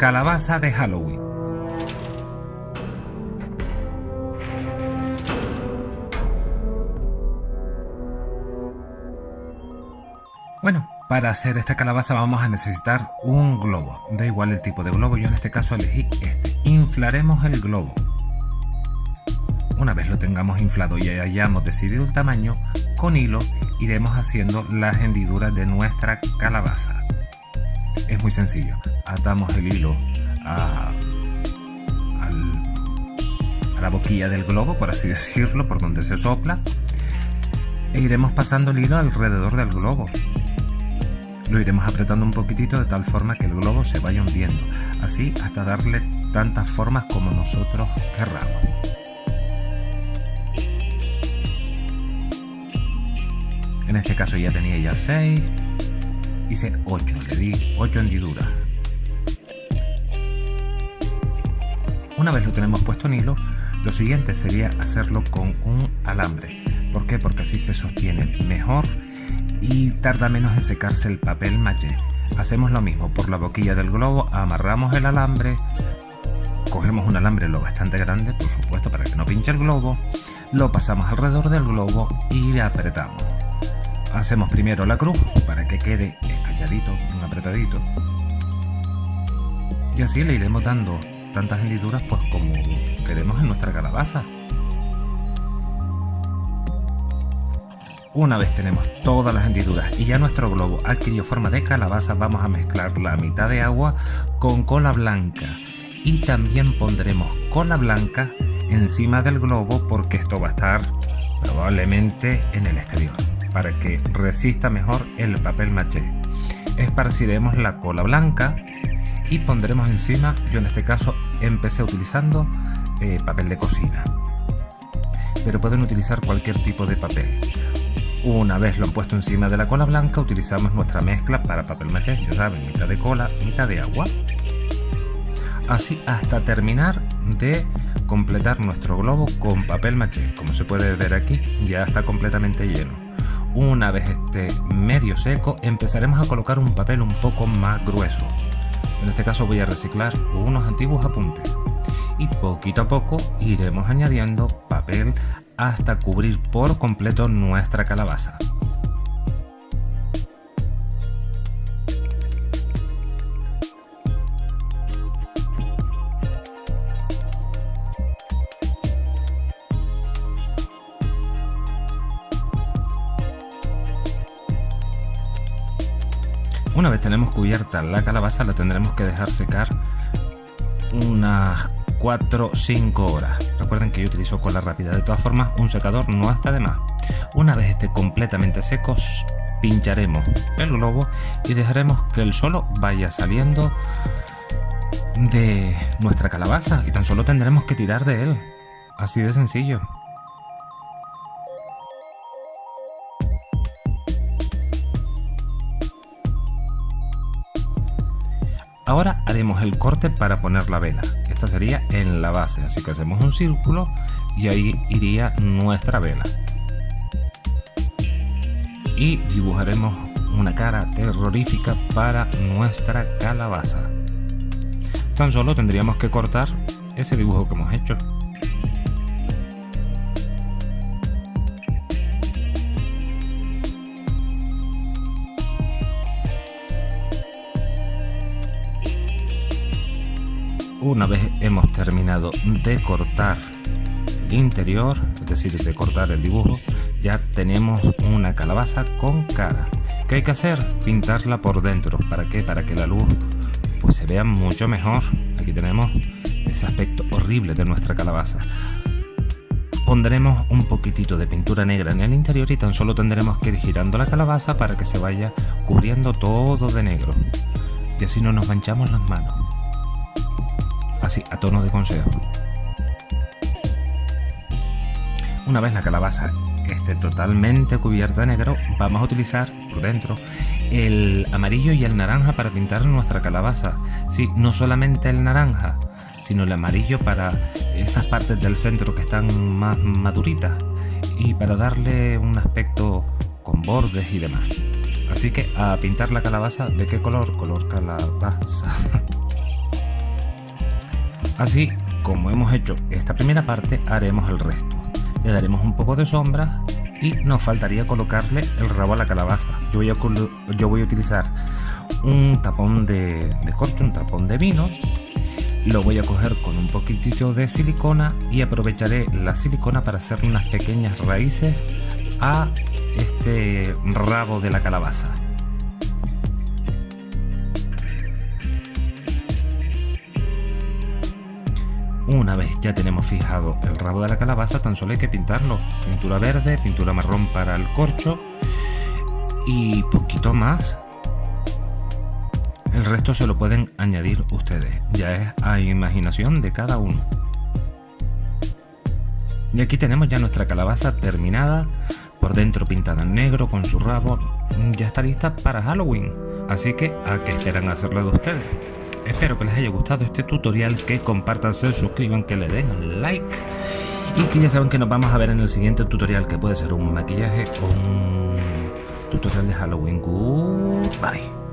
calabaza de Halloween. Bueno, para hacer esta calabaza vamos a necesitar un globo. Da igual el tipo de globo, yo en este caso elegí este. Inflaremos el globo. Una vez lo tengamos inflado y hayamos decidido el tamaño, con hilo iremos haciendo las hendiduras de nuestra calabaza. Es muy sencillo. Atamos el hilo a la boquilla del globo, por así decirlo, por donde se sopla, e iremos pasando el hilo alrededor del globo. Lo iremos apretando un poquitito de tal forma que el globo se vaya hundiendo, así hasta darle tantas formas como nosotros querramos. En este caso ya tenía ya 6, hice 8, le di 8 hendiduras. Una vez lo tenemos puesto en hilo, lo siguiente sería hacerlo con un alambre. ¿Por qué? Porque así se sostiene mejor y tarda menos en secarse el papel maché. Hacemos lo mismo por la boquilla del globo, amarramos el alambre, cogemos un alambre lo bastante grande, por supuesto, para que no pinche el globo, lo pasamos alrededor del globo y le apretamos. Hacemos primero la cruz para que quede escalladito, bien apretadito, y así le iremos dando tantas hendiduras pues como queremos en nuestra calabaza. Una vez tenemos todas las hendiduras y ya nuestro globo adquirió forma de calabaza, vamos a mezclar la mitad de agua con cola blanca y también pondremos cola blanca encima del globo porque esto va a estar probablemente en el exterior para que resista mejor el papel maché. Esparciremos la cola blanca y pondremos encima, yo en este caso empecé utilizando papel de cocina, pero pueden utilizar cualquier tipo de papel. Una vez lo han puesto encima de la cola blanca, utilizamos nuestra mezcla para papel maché, ya saben, mitad de cola, mitad de agua. Así hasta terminar de completar nuestro globo con papel maché. Como se puede ver aquí, ya está completamente lleno. Una vez esté medio seco, empezaremos a colocar un papel un poco más grueso. En este caso voy a reciclar unos antiguos apuntes. Y poquito a poco iremos añadiendo papel hasta cubrir por completo nuestra calabaza. Una vez tenemos cubierta la calabaza, la tendremos que dejar secar unas 4 o 5 horas. Recuerden que yo utilizo cola rápida, de todas formas un secador no está de más. Una vez esté completamente seco, pincharemos el globo y dejaremos que el solo vaya saliendo de nuestra calabaza y tan solo tendremos que tirar de él, así de sencillo. Ahora haremos el corte para poner la vela. Esta sería en la base, así que hacemos un círculo y ahí iría nuestra vela. Y dibujaremos una cara terrorífica para nuestra calabaza. Tan solo tendríamos que cortar ese dibujo que hemos hecho. Una vez hemos terminado de cortar el interior, es decir, de cortar el dibujo, ya tenemos una calabaza con cara. ¿Qué hay que hacer? Pintarla por dentro. ¿Para qué? Para que la luz pues se vea mucho mejor. Aquí tenemos ese aspecto horrible de nuestra calabaza. Pondremos un poquitito de pintura negra en el interior y tan solo tendremos que ir girando la calabaza para que se vaya cubriendo todo de negro. Y así no nos manchamos las manos. Así, a tono de consejo. Una vez la calabaza esté totalmente cubierta de negro, vamos a utilizar por dentro el amarillo y el naranja para pintar nuestra calabaza. Sí, no solamente el naranja, sino el amarillo para esas partes del centro que están más maduritas y para darle un aspecto con bordes y demás. Así que a pintar la calabaza. ¿De qué color? Color calabaza. Así como hemos hecho esta primera parte, haremos el resto. Le daremos un poco de sombra y nos faltaría colocarle el rabo a la calabaza. Yo voy a utilizar un tapón de corcho, un tapón de vino. Lo voy a coger con un poquitito de silicona y aprovecharé la silicona para hacer unas pequeñas raíces a este rabo de la calabaza. Una vez ya tenemos fijado el rabo de la calabaza, tan solo hay que pintarlo. Pintura verde, pintura marrón para el corcho y poquito más. El resto se lo pueden añadir ustedes, ya es a imaginación de cada uno. Y aquí tenemos ya nuestra calabaza terminada, por dentro pintada en negro con su rabo. Ya está lista para Halloween, así que ¿a qué esperan hacerlo de ustedes? Espero que les haya gustado este tutorial, que compartan, se suscriban, que le den like y que ya saben que nos vamos a ver en el siguiente tutorial, que puede ser un maquillaje o un tutorial de Halloween. Goodbye.